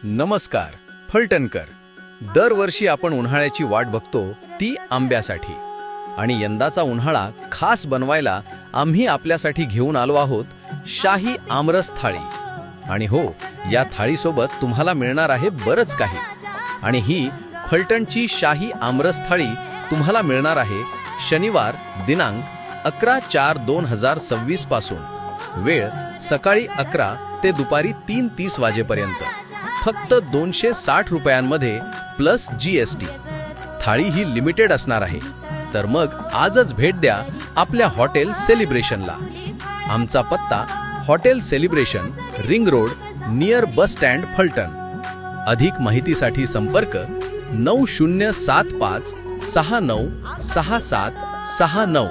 नमस्कार फलटणकर. दरवर्षी आपण उन्हाळ्याची वाट बघतो ती आंब्यासाठी, आणि यंदाचा उन्हाळा खास बनवायला आम्ही आपल्यासाठी घेऊन आलो आहोत शाही आमरस थाळी. आणि हो, या थाळीसोबत तुम्हाला मिळणार आहे बरंच काही. आणि ही फलटणची शाही आमरस थाळी तुम्हाला मिळणार आहे शनिवार दिनांक 11/4/2026 पासून. वेळ सकाळी 11 ते दुपारी 3:30 वाजेपर्यंत. फक्त 260 रुपयांमध्ये प्लस GST. थाळी ही लिमिटेड असणार आहे. तर मग आजच भेट द्या आपल्या हॉटेल सेलिब्रेशनला. आमचा पत्ता hotel celebration, ring road, near bus stand, Phaltan. अधिक माहितीसाठी संपर्क 9075 696769.